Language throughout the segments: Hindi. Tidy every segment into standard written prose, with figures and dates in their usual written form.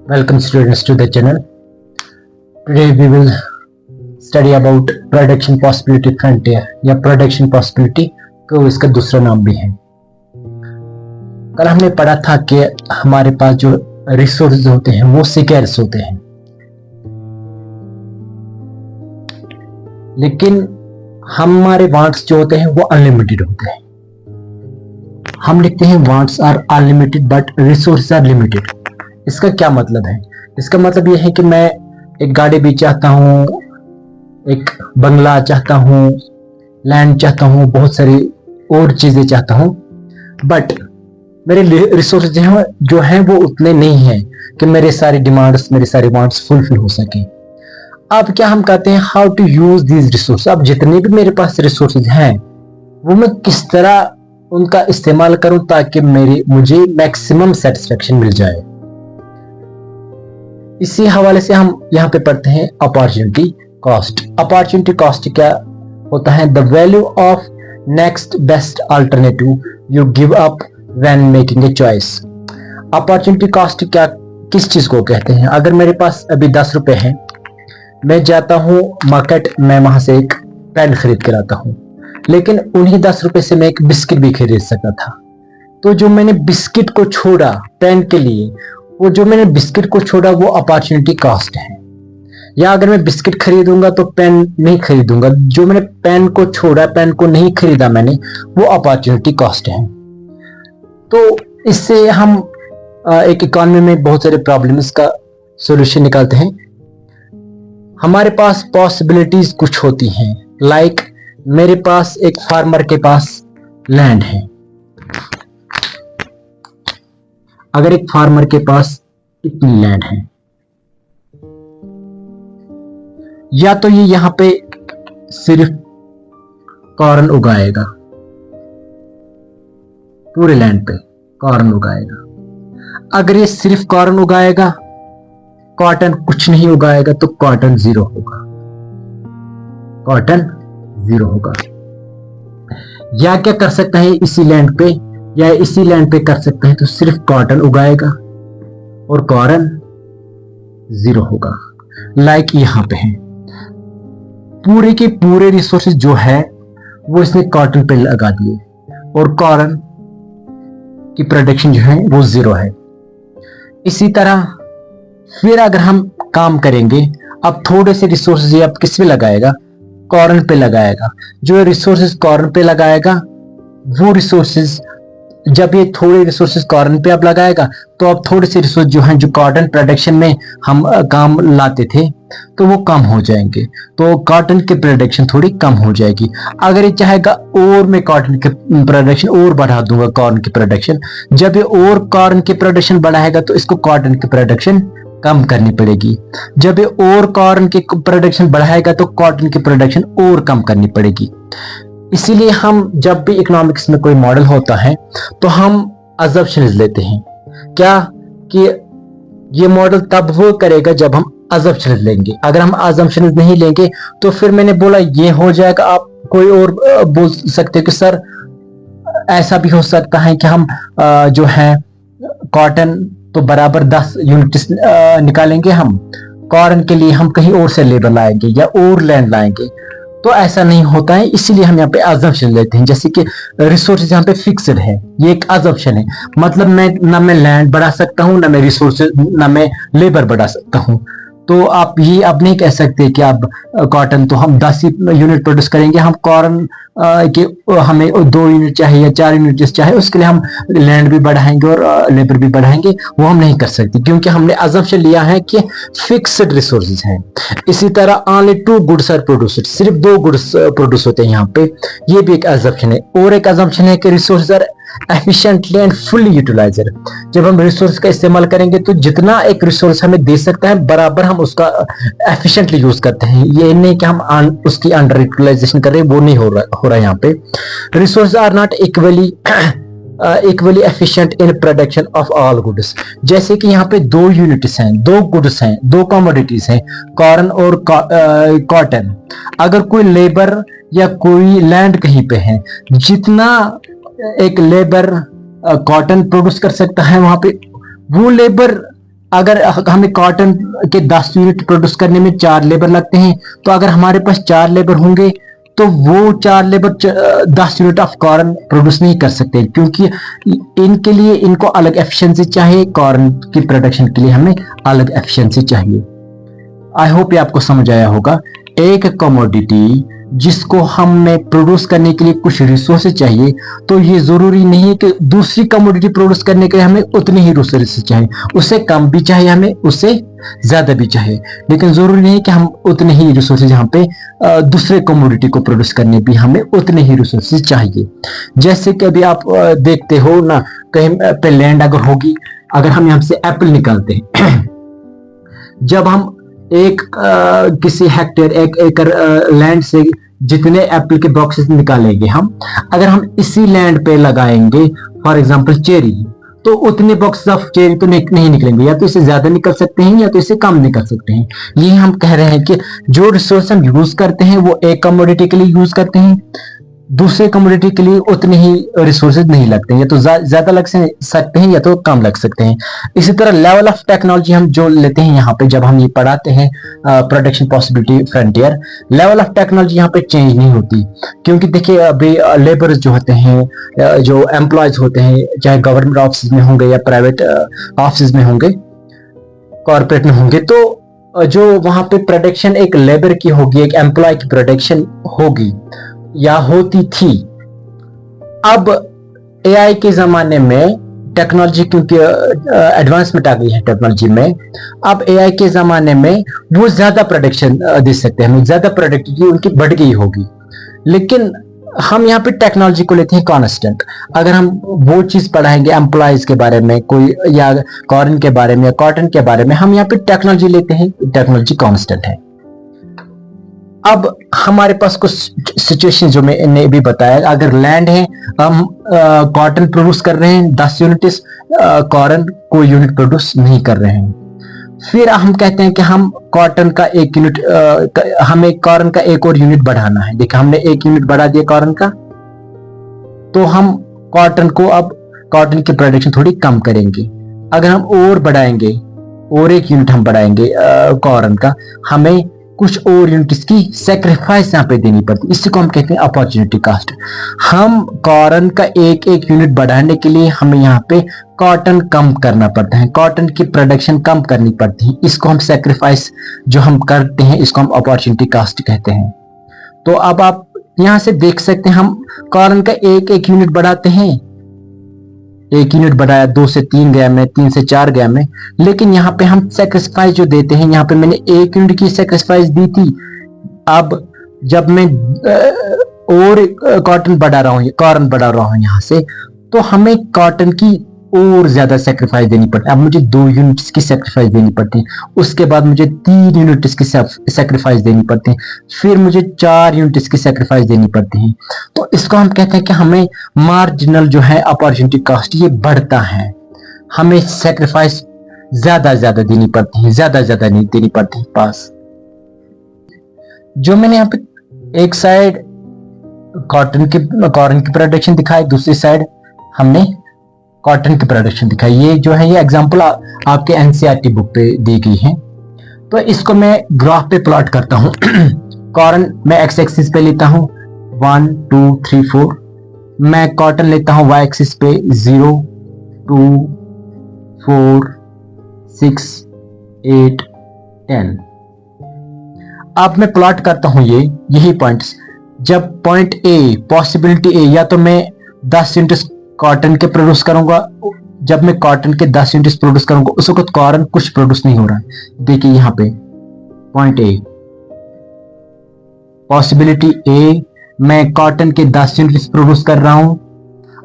Welcome students to the channel. Today we will study about production possibility frontier या production possibility को इसका दूसरा नाम भी है। कल हमने पढ़ा था कि हमारे पास जो रिसोर्सेज होते हैं वो स्कैर्स होते हैं, लेकिन हमारे वांट्स जो होते हैं वो अनलिमिटेड होते हैं। हम लिखते हैं wants are unlimited but resources are limited. इसका क्या मतलब है? इसका मतलब यह है कि मैं एक गाड़ी भी चाहता हूँ, एक बंगला चाहता हूँ, लैंड चाहता हूँ, बहुत सारी और चीजें चाहता हूँ, बट मेरे रिसोर्स जो हैं वो उतने नहीं हैं कि मेरे सारी डिमांड्स, मेरे सारे वांट्स फुलफिल हो सके। अब क्या हम कहते हैं, how to use these resource. अब जितने भी मेरे पास रिसोर्सेज हैं वो मैं किस तरह उनका इस्तेमाल करूं ताकि मुझे मैक्सिमम सेटिस्फेक्शन मिल जाए। इसी हवाले से हम यहाँ पे पढ़ते हैं अपॉर्चुनिटी कॉस्ट। अपॉर्चुनिटी कॉस्ट क्या होता है? The value of next best alternative you give up when making a choice. Opportunity cost क्या, किस चीज को कहते हैं? अगर मेरे पास अभी 10 रुपए हैं, मैं जाता हूँ मार्केट, मैं वहां से एक पेन खरीद कर आता हूँ, लेकिन उन्हीं 10 रुपए से मैं एक बिस्किट भी खरीद सकता था। तो जो मैंने बिस्किट को छोड़ा पेन के लिए, वो जो मैंने बिस्किट को छोड़ा वो अपॉर्चुनिटी कॉस्ट है। या अगर मैं बिस्किट खरीदूंगा तो पेन नहीं खरीदूंगा, जो मैंने पेन को छोड़ा, पेन को नहीं खरीदा मैंने, वो अपॉर्चुनिटी कॉस्ट है। तो इससे हम एक इकोनॉमी में बहुत सारे प्रॉब्लम्स का सॉल्यूशन निकालते हैं। हमारे पास पॉसिबिलिटीज कुछ होती हैं, लाइक मेरे पास एक फार्मर के पास लैंड है। अगर एक फार्मर के पास इतनी लैंड है, या तो ये यहां पे सिर्फ कॉर्न उगाएगा, पूरे लैंड पे कॉर्न उगाएगा। अगर ये सिर्फ कॉर्न उगाएगा, कॉटन कुछ नहीं उगाएगा, तो कॉटन जीरो होगा, कॉटन जीरो होगा। या क्या कर सकता है, इसी लैंड पे या इसी लैंड पे कर सकते हैं तो सिर्फ कॉटन उगाएगा और कॉर्न जीरो होगा। लाइक यहां पे है, पूरे के पूरे रिसोर्सेज जो है वो इसने कॉटन पे लगा दिए और कॉर्न की प्रोडक्शन जो है वो जीरो है। इसी तरह फिर अगर हम काम करेंगे, अब थोड़े से रिसोर्सेज ये अब किस पे लगाएगा? कॉर्न पे लगाएगा। जो रिसोर्सेज कॉर्न पे लगाएगा, वो रिसोर्सेज जब ये थोड़े रिसोर्सेज कॉर्न पे अब लगाएगा, तो अब थोड़े से रिसोर्स जो हैं, जो कॉटन प्रोडक्शन में हम काम लाते थे, तो वो कम हो जाएंगे, तो कॉटन की प्रोडक्शन थोड़ी कम हो जाएगी। अगर ये चाहेगा और मैं कॉटन की प्रोडक्शन और बढ़ा दूंगा, कॉर्न की प्रोडक्शन, जब ये और कॉर्न की प्रोडक्शन बढ़ाएगा तो इसको कॉटन की प्रोडक्शन कम करनी पड़ेगी। जब ये और कॉर्न की प्रोडक्शन बढ़ाएगा तो कॉटन की प्रोडक्शन और कम करनी पड़ेगी। इसीलिए हम जब भी इकोनॉमिक्स में कोई मॉडल होता है तो हम अजम्पशंस लेते हैं, क्या कि ये मॉडल तब वो करेगा जब हम अजम्पशंस लेंगे। अगर हम अजम्पशंस नहीं लेंगे तो फिर मैंने बोला ये हो जाएगा, आप कोई और बोल सकते कि सर ऐसा भी हो सकता है कि हम जो है कॉटन तो बराबर 10 यूनिट्स निकालेंगे, हम कॉर्न के लिए हम कहीं और से लेबर लाएंगे या और लैंड लाएंगे। तो ऐसा नहीं होता है, इसीलिए हम यहाँ पे अजम्पशन लेते हैं। जैसे कि रिसोर्सेज यहाँ पे फिक्स्ड है, ये एक अजम्पशन है, मतलब मैं लैंड बढ़ा सकता हूँ, ना मैं रिसोर्सेज, ना मैं लेबर बढ़ा सकता हूँ। तो आप ये अब नहीं कह सकते कि आप कॉटन तो हम 10 यूनिट प्रोड्यूस करेंगे, हम कॉर्न के हमें 2 यूनिट चाहिए या 4 यूनिट जिस चाहे उसके लिए हम लैंड भी बढ़ाएंगे और लेबर भी बढ़ाएंगे। वो हम नहीं कर सकते, क्योंकि हमने अजम्पशन लिया है कि फिक्स्ड रिसोर्सेज हैं। इसी तरह ओनली 2 गुड्स आर प्रोड्यूस्ड, सिर्फ 2 गुड्स प्रोड्यूस होते हैं यहाँ पे, ये भी एक अजम्पशन है। और एक अजम्पशन है कि resources are efficiently and fully utilized. जब हम रिसोर्स का इस्तेमाल करेंगे तो जितना एक रिसोर्स हमें दे सकता है बराबर हम उसका एफिशिएंटली यूज करते हैं। ये नहीं कि हम उसकी अंडर यूटिलाइजेशन कर रहे हैं, वो नहीं हो रहा यहाँ पे। Resource are not equally efficient in production of all goods. जैसे कि यहाँ पे 2 यूनिट्स हैं, 2 गुड्स हैं, 2 कमोडिटीज हैं, कॉर्न और कॉटन। अगर कोई लेबर या कोई लैंड कहीं पे है, जितना एक लेबर कॉटन प्रोड्यूस कर सकता है, वहां पे वो लेबर अगर हमें कॉटन के 10 यूनिट प्रोड्यूस करने में 4 लेबर लगते हैं, तो अगर हमारे पास 4 लेबर होंगे तो वो 4 labour 10 unit of corn produce नहीं कर सकते, क्योंकि इनके लिए इनको अलग एफिशिएंसी चाहिए, कॉर्न की प्रोडक्शन के लिए हमें अलग एफिशिएंसी चाहिए। आई होप ये आपको समझ आया होगा। एक कमोडिटी जिसको हमें प्रोड्यूस करने के लिए कुछ रिसोर्सेज चाहिए, तो ये जरूरी नहीं है कि दूसरी कमोडिटी प्रोड्यूस करने के लिए हमें उतने ही रिसोर्सेज चाहिए, उससे कम भी चाहिए हमें, उससे ज्यादा भी चाहिए, लेकिन जरूरी नहीं है कि हम उतने ही रिसोर्सेज यहाँ पे दूसरे कमोडिटी को प्रोड्यूस करने भी हमें उतने ही रिसोर्सेज चाहिए। जैसे कि अभी आप देखते हो ना, कहीं पे लैंड अगर होगी, अगर हम यहाँ से एप्पल निकालते हैं जब हम किसी हेक्टेयर 1 एकड़ लैंड से जितने एप्पल के बॉक्सेस निकालेंगे हम, अगर हम इसी लैंड पे लगाएंगे फॉर एग्जांपल चेरी, तो उतने बॉक्स ऑफ चेरी तो नहीं निकलेंगे, या तो इससे ज्यादा निकल सकते हैं या तो इससे कम निकल सकते हैं। ये हम कह रहे हैं कि जो रिसोर्स हम यूज करते हैं वो एक कमोडिटी के लिए यूज करते हैं, दूसरे कमोडिटी के लिए उतने ही रिसोर्सेज नहीं लगते हैं, या तो ज्यादा लग सकते हैं या तो कम लग सकते हैं। इसी तरह लेवल ऑफ टेक्नोलॉजी हम जो लेते हैं यहाँ पे, जब हम ये पढ़ाते हैं production possibility frontier, level of technology यहाँ पे चेंज नहीं होती, क्योंकि देखिए अभी लेबर्स जो होते हैं, जो एम्प्लॉयज होते हैं, चाहे गवर्नमेंट ऑफिस में होंगे या प्राइवेट ऑफिस में होंगे, कॉर्पोरेट में होंगे, तो जो वहां पे प्रोडक्शन एक लेबर की होगी, एक एम्प्लॉय की प्रोडक्शन होगी या होती थी। अब एआई के जमाने में टेक्नोलॉजी, क्योंकि एडवांसमेंट आ गई है टेक्नोलॉजी में, अब एआई के जमाने में वो ज्यादा प्रोडक्शन दे सकते हैं, ज्यादा प्रोडक्टिविटी उनकी बढ़ गई होगी, लेकिन हम यहाँ पे टेक्नोलॉजी को लेते हैं कांस्टेंट। अगर हम वो चीज पढ़ाएंगे एम्प्लॉयज के बारे में कोई, या कॉर्न के बारे में या कॉटन के बारे में, हम यहाँ पे टेक्नोलॉजी लेते हैं, टेक्नोलॉजी कांस्टेंट है। अब हमारे पास कुछ सिचुएशन जो मैंने भी बताया, अगर लैंड है, हम कॉटन प्रोड्यूस कर रहे हैं 10 यूनिट, कॉटन कोई यूनिट प्रोड्यूस नहीं कर रहे हैं, फिर हम कहते हैं कि हम कॉटन का 1 यूनिट, हमें कॉटन का 1 और यूनिट बढ़ाना है। देखिए हमने 1 यूनिट बढ़ा दिया कॉटन का, तो हम कॉटन को, अब कॉटन की प्रोडक्शन थोड़ी कम करेंगे। अगर हम और बढ़ाएंगे, और 1 यूनिट हम बढ़ाएंगे कॉटन का, हमें कुछ और यूनिट्स की सेक्रीफाइस यहाँ पे देनी पड़ती है, इसी को हम कहते हैं अपॉर्चुनिटी कॉस्ट। हम कॉटन का 1 यूनिट बढ़ाने के लिए हमें यहाँ पे कॉटन कम करना पड़ता है, कॉटन की प्रोडक्शन कम करनी पड़ती है, इसको हम सेक्रीफाइस जो हम करते हैं, इसको हम अपॉर्चुनिटी कॉस्ट कहते हैं। तो अब आप यहाँ से देख सकते हैं, हम कॉटन का 1 यूनिट बढ़ाते हैं, 1 यूनिट बढ़ाया, 2 से 3 गया में, 3 से 4 गया में, लेकिन यहाँ पे हम सेक्रीफाइस जो देते हैं, यहाँ पे मैंने 1 यूनिट की सेक्रीफाइस दी थी, अब जब मैं और कॉटन बढ़ा रहा हूँ यहाँ से, तो हमें कॉटन की और ज्यादा सेक्रीफाइस देनी पड़ती है। अब मुझे 2 यूनिट्स की सेक्रीफाइस देनी पड़ती है, उसके बाद मुझे 3 यूनिट्स की सेक्रीफाइस देनी पड़ती है, फिर मुझे 4 यूनिट्स की सेक्रीफाइस देनी पड़ती है। तो इसको हम कहते हैं कि हमें मार्जिनल जो है अपॉर्चुनिटी कॉस्ट ये बढ़ता है, हमें सेक्रीफाइस ज्यादा देनी पड़ती है, ज्यादा नहीं देनी पड़ती है। पास जो मैंने यहाँ पे एक साइड कॉटन की प्रोडक्शन दिखाई, दूसरी साइड हमने कॉटन की प्रोडक्शन दिखाई। ये जो है ये एग्जांपल आपके एनसीईआरटी बुक पे दी गई है। तो इसको मैं ग्राफ पे प्लॉट करता हूं। कॉटन मैं एक्स एक्सिस पे लेता हूं 1 2 3 4, मैं कॉटन लेता हूं वाई एक्सिस पे 0 2 4 6 8 10। अब मैं प्लॉट करता हूं यही पॉइंट्स। जब पॉइंट ए पॉसिबिलिटी ए, या तो मैं 10 यूनिट्स कॉटन के प्रोड्यूस करूंगा, जब मैं कॉटन के 10 यूनिट्स प्रोड्यूस करूंगा उस वक्त कॉटन कुछ प्रोड्यूस नहीं हो रहा है। देखिए यहाँ पे पॉइंट ए पॉसिबिलिटी ए, मैं कॉटन के 10 यूनिट्स प्रोड्यूस कर रहा हूं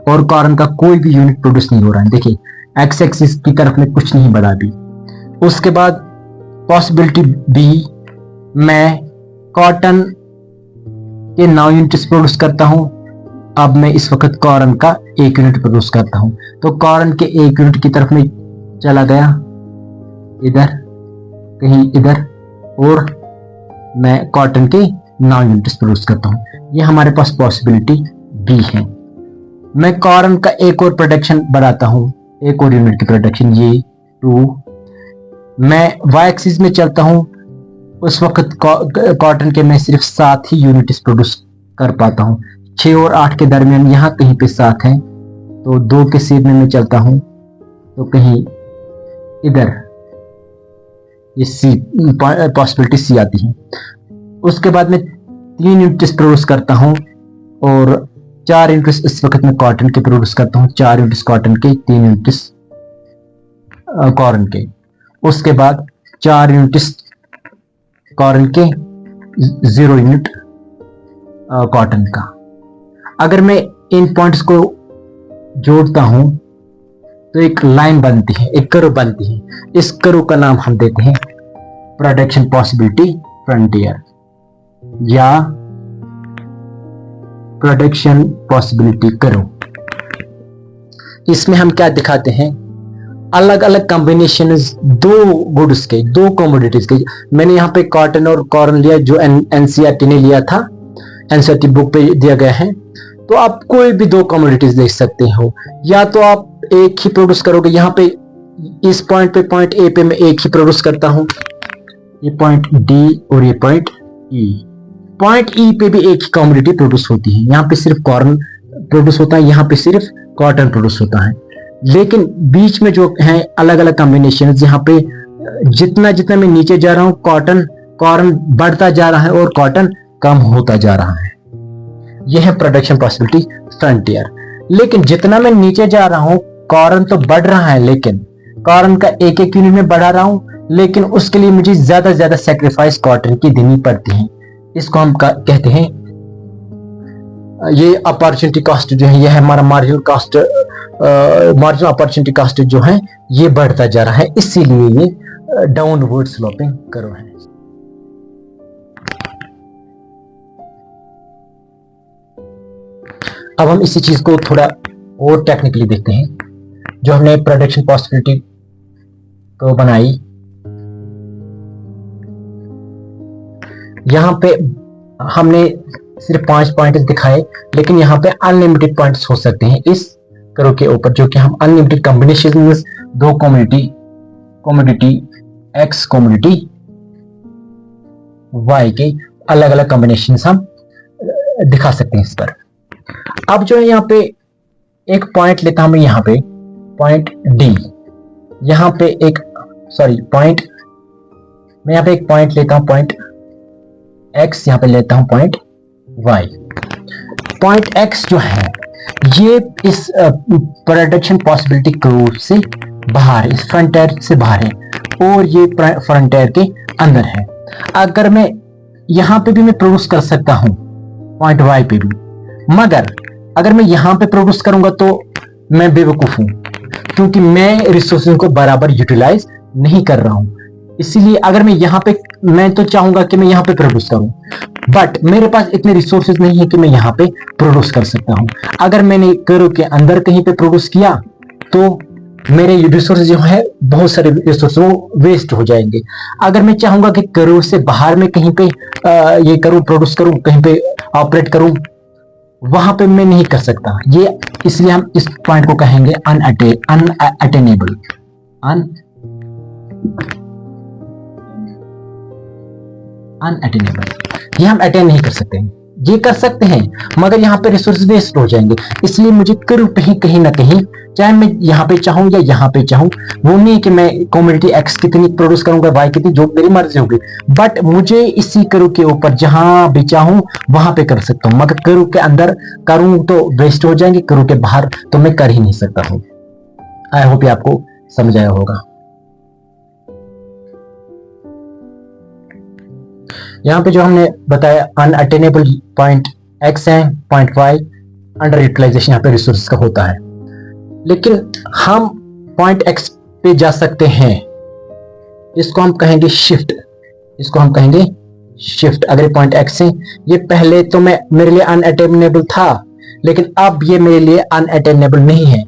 और कॉटन का कोई भी यूनिट प्रोड्यूस नहीं हो रहा है। देखिए एक्स एक्सिस की तरफ में कुछ नहीं बढ़ा भी। उसके बाद पॉसिबिलिटी बी, मैं कॉटन के 9 यूनिट्स प्रोड्यूस करता हूं, अब मैं इस वक्त कॉटन का 1 यूनिट प्रोड्यूस करता हूं, तो कॉटन के 1 यूनिट की तरफ में चला गया, इधर कहीं इधर, और मैं कॉटन के 9 यूनिट्स प्रोड्यूस करता हूं। ये हमारे पास पॉसिबिलिटी बी है। मैं कॉटन का 1 और प्रोडक्शन बढ़ाता हूं, 1 और यूनिट की प्रोडक्शन, ये 2, मैं वाई एक्सिस में चलता हूं, उस वक्त कॉटन के मैं सिर्फ 7 ही यूनिट्स प्रोड्यूस कर पाता हूं। 6 और 8 के दरमियान यहाँ कहीं पे 7 है, तो 2 के सीध में मैं चलता हूं तो कहीं इधर ये सी पॉसिबिलिटी सी आती है। उसके बाद मैं 3 यूनिट्स प्रोड्यूस करता हूं और 4 यूनिट्स इस वक्त मैं कॉटन के प्रोड्यूस करता हूं। 4 यूनिट्स कॉटन के, 3 यूनिट्स कॉटन के। उसके बाद 4 यूनिट्स कॉटन के, 0 यूनिट कॉटन का। अगर मैं इन पॉइंट्स को जोड़ता हूं तो एक लाइन बनती है, एक कर्व बनती है। इस कर्व का नाम हम देते हैं प्रोडक्शन पॉसिबिलिटी फ्रंटियर या प्रोडक्शन पॉसिबिलिटी कर्व। इसमें हम क्या दिखाते हैं, अलग अलग कॉम्बिनेशन 2 गुड्स के, 2 कमोडिटीज के। मैंने यहाँ पे कॉटन और कॉर्न लिया जो एनसीईआरटी ने लिया था, एनसीईआरटी बुक पे दिया गया है। तो आप कोई भी 2 कमोडिटीज देख सकते हो, या तो आप एक ही प्रोड्यूस करोगे। यहाँ पे इस पॉइंट पे, पॉइंट ए पे मैं एक ही प्रोड्यूस करता हूं, ये पॉइंट डी और ये पॉइंट ई। पॉइंट ई पे भी एक ही कमोडिटी प्रोड्यूस होती है। यहाँ पे सिर्फ कॉर्न प्रोड्यूस होता है, यहाँ पे सिर्फ कॉटन प्रोड्यूस होता है। लेकिन बीच में जो है अलग अलग कॉम्बिनेशन, यहाँ पे जितना जितना मैं नीचे जा रहा हूँ कॉर्न बढ़ता जा रहा है और कॉटन कम होता जा रहा है। यह है प्रोडक्शन पॉसिबिलिटी फ्रंटियर। लेकिन जितना मैं नीचे जा रहा हूँ कॉर्न तो बढ़ रहा है, लेकिन कॉर्न का एक यूनिट में बढ़ा रहा हूं, लेकिन उसके लिए मुझे ज्यादा से ज्यादा सेक्रीफाइस कॉटन की देनी पड़ती है। इसको हम कहते हैं, ये अपॉर्चुनिटी कॉस्ट जो है, यह हमारा marginal cost, marginal opportunity cost जो है ये बढ़ता जा रहा है, इसीलिए ये डाउनवर्ड स्लोपिंग कर्व है। अब हम इसी चीज को थोड़ा और टेक्निकली देखते हैं। जो हमने प्रोडक्शन पॉसिबिलिटी को बनाई, यहां पे हमने सिर्फ 5 पॉइंट्स दिखाए, लेकिन यहाँ पे अनलिमिटेड पॉइंट्स हो सकते हैं इस कर्व के ऊपर, जो कि हम unlimited combination 2 commodity X commodity Y के अलग अलग कॉम्बिनेशन हम दिखा सकते हैं इस पर। अब जो है यहाँ पे एक पॉइंट लेता हूं मैं, यहाँ पे पॉइंट डी, यहाँ पे एक पॉइंट, मैं यहाँ पे एक पॉइंट लेता हूं पॉइंट एक्स, यहाँ पे लेता हूं पॉइंट वाई। पॉइंट एक्स जो है ये इस प्रोडक्शन पॉसिबिलिटी कर्व से बाहर है, इस फ्रंटियर से बाहर है, और ये फ्रंटियर के अंदर है। अगर मैं यहाँ पे भी मैं प्रोड्यूस कर सकता हूं पॉइंट वाई पे भी, मगर अगर मैं यहाँ पे प्रोड्यूस करूंगा तो मैं बेवकूफ हूं, क्योंकि मैं रिसोर्सेज को बराबर यूटिलाइज नहीं कर रहा हूं। इसीलिए अगर मैं यहाँ पे, मैं तो चाहूंगा कि मैं यहाँ पे प्रोड्यूस करूं, बट मेरे पास इतने रिसोर्सेज नहीं है कि मैं यहाँ पे प्रोड्यूस कर सकता हूं। अगर मैंने कर्व के अंदर कहीं पे प्रोड्यूस किया तो मेरे रिसोर्सेज जो है, बहुत सारे रिसोर्स वो वेस्ट हो जाएंगे। अगर मैं चाहूंगा कि कर्व से बाहर में कहीं पे ये करूं, प्रोड्यूस करूं, कहीं पे ऑपरेट करूं, वहां पे मैं नहीं कर सकता। ये इसलिए हम इस पॉइंट को कहेंगे अनअटेनेबल। ये हम अटेन नहीं कर सकते हैं। ये कर सकते हैं मगर यहाँ पे रिसोर्स वेस्ट हो जाएंगे। इसलिए मुझे कर्व कहीं ना कहीं, चाहे मैं यहाँ पे चाहूं या यहाँ पे चाहूं, वो नहीं कि मैं कमोडिटी एक्स कितनी प्रोड्यूस करूंगा, वाई कितनी, जो मेरी मर्जी होगी, बट मुझे इसी कर्व के ऊपर जहां भी चाहूं वहां पे कर सकता हूं। मगर कर्व के अंदर करूं तो वेस्ट हो जाएंगे, कर्व के बाहर तो मैं कर ही नहीं सकता हूं। आई होप ये आपको समझ आया होगा। यहाँ पे जो हमने बताया अनअटेनेबल पॉइंट एक्स है, पॉइंट वाई अंडर यूटिलाइजेशन यहाँ पे रिसोर्स का होता है। लेकिन हम पॉइंट एक्स पे जा सकते हैं, इसको हम कहेंगे शिफ्ट, इसको हम कहेंगे शिफ्ट। अगर पॉइंट एक्स है, ये पहले तो मेरे लिए अनअटेनेबल था, लेकिन अब ये मेरे लिए अनअटेनेबल नहीं है,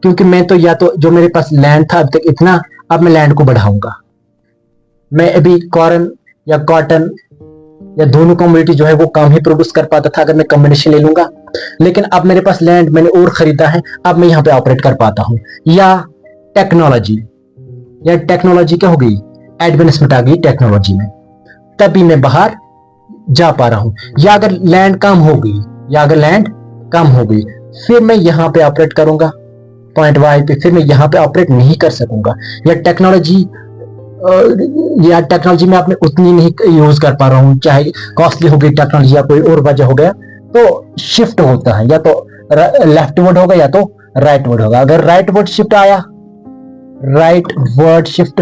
क्योंकि मैं तो या तो जो मेरे पास लैंड था अब तक इतना, अब मैं लैंड को बढ़ाऊंगा। मैं अभी कॉर्न या कॉटन या दोनों कमोडिटी जो है वो कम ही प्रोड्यूस कर पाता था अगर मैं कॉम्बिनेशन ले लूंगा, लेकिन अब मेरे पास लैंड मैंने और खरीदा है, अब मैं यहाँ पे ऑपरेट कर पाता हूँ। या टेक्नोलॉजी क्या हो गई, एडवांसमेंट आ गई टेक्नोलॉजी में, तभी मैं बाहर जा पा रहा हूं। या अगर लैंड कम हो गई, फिर मैं यहां पे ऑपरेट करूंगा पॉइंट वाई पे, फिर मैं यहां पे ऑपरेट नहीं कर सकूंगा। या टेक्नोलॉजी में आपने उतनी नहीं यूज कर पा रहा हूं, चाहे कॉस्टली हो गई टेक्नोलॉजी या कोई और वजह हो गया, तो शिफ्ट होता है, या तो लेफ्टवर्ड होगा या तो राइटवर्ड होगा। अगर राइटवर्ड शिफ्ट आया, राइटवर्ड शिफ्ट,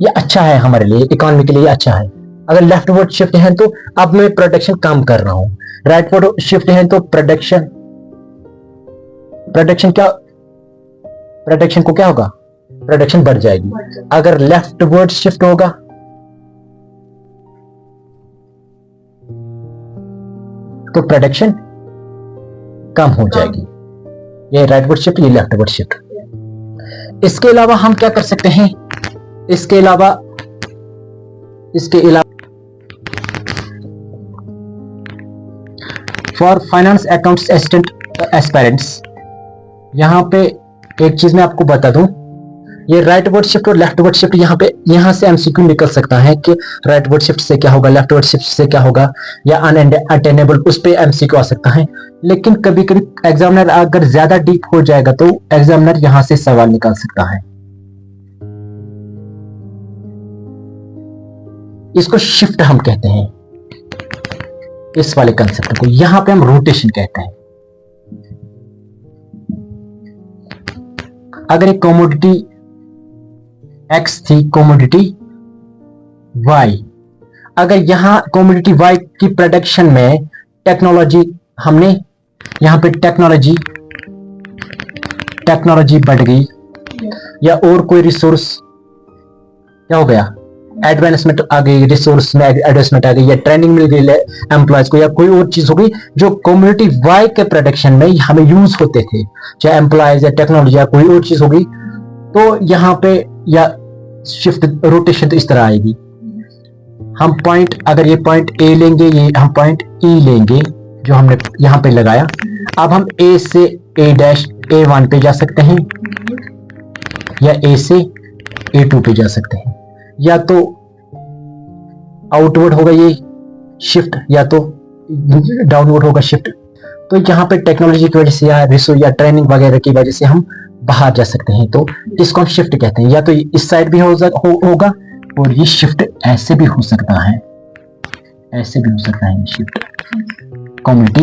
ये अच्छा है हमारे लिए, इकोनॉमी के लिए अच्छा है। अगर लेफ्टवर्ड शिफ्ट है तो अब मैं प्रोडक्शन कम कर रहा हूं, राइटवर्ड शिफ्ट है तो प्रोडक्शन को क्या होगा, प्रोडक्शन बढ़ जाएगी। अगर लेफ्टवर्ड शिफ्ट होगा तो प्रोडक्शन कम हो जाएगी। ये राइटवर्ड शिफ्ट, ये लेफ्टवर्ड शिफ्ट। इसके अलावा हम क्या कर सकते हैं, इसके अलावा for finance accounts assistant aspirants, यहां पे एक चीज मैं आपको बता दूं, ये राइटवर्ड शिफ्ट और लेफ्टवर्ड शिफ्ट यहां से एमसीक्यू निकल सकता है कि राइटवर्ड शिफ्ट से क्या होगा, लेफ्टवर्ड शिफ्ट से क्या होगा, या अनअटेनेबल, उस पे एमसीक्यू आ सकता है। लेकिन कभी कभी एग्जामिनर अगर ज्यादा डीप हो जाएगा तो एग्जामिनर यहां से सवाल निकाल सकता है। इसको शिफ्ट हम कहते हैं, इस वाले कंसेप्ट को यहां पे हम रोटेशन कहते हैं। अगर एक कमोडिटी एक्स थी, कमोडिटी वाई, अगर यहां कमोडिटी वाई की प्रोडक्शन में टेक्नोलॉजी, हमने यहां पे टेक्नोलॉजी बढ़ गई, या और कोई रिसोर्स क्या हो गया, एडवांसमेंट आ गई, रिसोर्स में एडवांसमेंट आ गई, या ट्रेनिंग मिल गई एम्प्लॉयज को, या कोई और चीज हो गई जो कम्युनिटी वाई के प्रोडक्शन में हमें यूज होते थे, चाहे एम्प्लॉयज या टेक्नोलॉजी या कोई और चीज होगी, तो यहां पे या शिफ्ट रोटेशन तो इस तरह आएगी। हम पॉइंट, अगर ये पॉइंट ए लेंगे, ये हम पॉइंट ई लेंगे जो हमने यहां पे लगाया, अब हम ए से ए डैश A1 पे जा सकते हैं, या ए से A2 पे जा सकते हैं, या तो आउटवर्ड होगा ये शिफ्ट, या तो डाउनवर्ड होगा शिफ्ट। तो यहाँ पे टेक्नोलॉजी की वजह से या रिसोर्स या ट्रेनिंग वगैरह की वजह से हम बाहर जा सकते हैं, तो इसको हम शिफ्ट कहते हैं। या तो इस साइड भी होगा, और ये शिफ्ट ऐसे भी हो सकता है, ऐसे भी हो सकता है शिफ्ट कम्युनिटी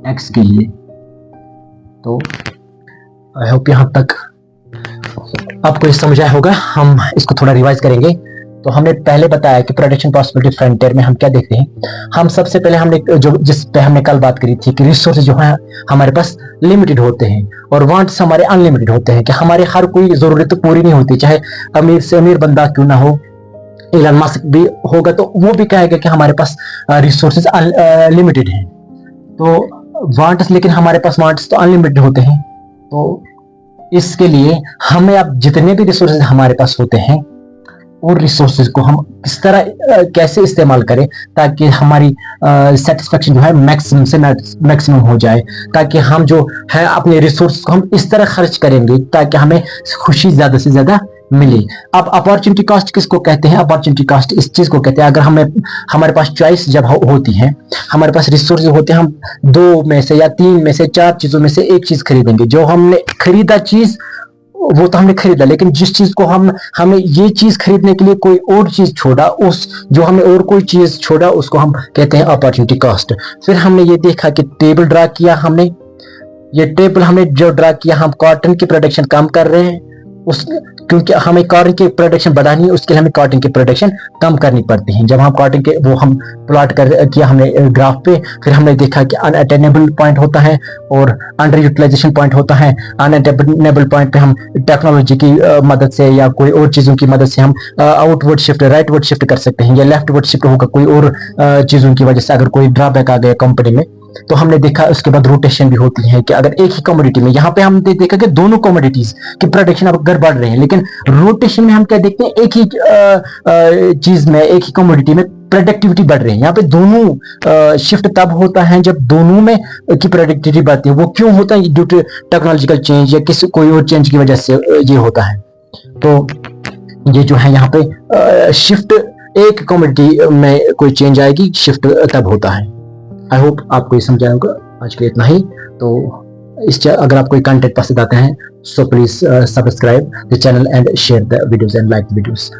एक्स के लिए। तो आई होप यहां तक आपको ये समझ आया होगा। हम इसको थोड़ा रिवाइज करेंगे। तो हमने पहले बताया कि प्रोडक्शन पॉसिबिलिटी फ्रंटियर में हम क्या देखते हैं। हम सबसे पहले हमने जिस पे हमने कल बात करी थी कि रिसोर्स जो है हमारे पास लिमिटेड होते हैं और वांट्स हमारे अनलिमिटेड होते हैं, कि हमारे हर कोई जरूरत पूरी नहीं होती, चाहे अमीर से अमीर बंदा क्यों ना हो, इलन मस्क भी होगा तो वो भी कहेगा कि हमारे पास रिसोर्सेज लिमिटेड हैं। तो वांट्स, लेकिन हमारे पास वांट्स तो अनलिमिटेड होते हैं। तो इसके लिए हमें अब जितने भी रिसोर्सेज हमारे पास होते हैं और रिसोर्सेज को हम किस तरह कैसे इस्तेमाल करें ताकि हमारी सेटिस्फेक्शन जो है मैक्सिमम से मैक्सिमम हो जाए, ताकि हम जो है अपने रिसोर्स को हम इस तरह खर्च करेंगे ताकि हमें खुशी ज्यादा से ज्यादा मिले। अब अपॉर्चुनिटी कॉस्ट किसको कहते हैं? अपॉर्चुनिटी कॉस्ट इस चीज को कहते हैं, अगर हमारे पास चॉइस जब होती है, हमारे पास रिसोर्स होते हैं, हम 2 में से या 3 में से 4 चीजों में से एक चीज खरीदेंगे। जो हमने खरीदा चीज वो तो हमने खरीदा, लेकिन जिस चीज को हमें ये चीज खरीदने के लिए कोई और चीज छोड़ा, उस जो हमें और कोई चीज छोड़ा उसको हम कहते हैं अपॉर्चुनिटी कॉस्ट। फिर हमने ये देखा कि टेबल ड्रा किया, हमने ये टेबल हमने जो ड्रा किया, हम कॉटन की प्रोडक्शन कम कर रहे हैं क्योंकि हमें कॉटन की प्रोडक्शन बढ़ानी है, उसके लिए हमें कॉटन की प्रोडक्शन कम करनी पड़ती है। जब हम कॉटन के वो हम प्लॉट किया हमने ग्राफ पे, फिर हमने देखा कि अनअटेनेबल पॉइंट होता है और अंडर यूटिलाइजेशन पॉइंट होता है। अनअटेनेबल पॉइंट पे हम टेक्नोलॉजी की मदद से या कोई और चीजों की मदद से हम आउटवर्ड शिफ्ट राइटवर्ड शिफ्ट कर सकते हैं, या लेफ्टवर्ड शिफ्ट होगा कोई और चीजों की वजह से, अगर कोई ड्रॉबैक आ गया कंपनी में। तो हमने देखा उसके बाद रोटेशन भी होती है कि अगर एक ही कमोडिटी में, यहाँ पे हमने देखा कि दोनों कमोडिटीज की प्रोडक्शन अब अगर बढ़ रहे हैं, लेकिन रोटेशन में हम क्या देखते हैं, एक ही चीज में, एक ही कमोडिटी में प्रोडक्टिविटी बढ़ रही है। यहाँ पे दोनों शिफ्ट तब होता है जब दोनों में की प्रोडक्टिविटी बढ़ती है। वो क्यों होता है? ड्यू टू टेक्नोलॉजिकल चेंज या किसी कोई और चेंज की वजह से ये होता है। तो ये जो है यहाँ पे शिफ्ट, एक कमोडिटी में कोई चेंज आएगी, शिफ्ट तब होता है। आई होप आपको ये समझ आया होगा। आज के लिए इतना ही। तो अगर आपको ये कंटेंट पसंद आते हैं, so please subscribe the channel and share the videos and like the videos.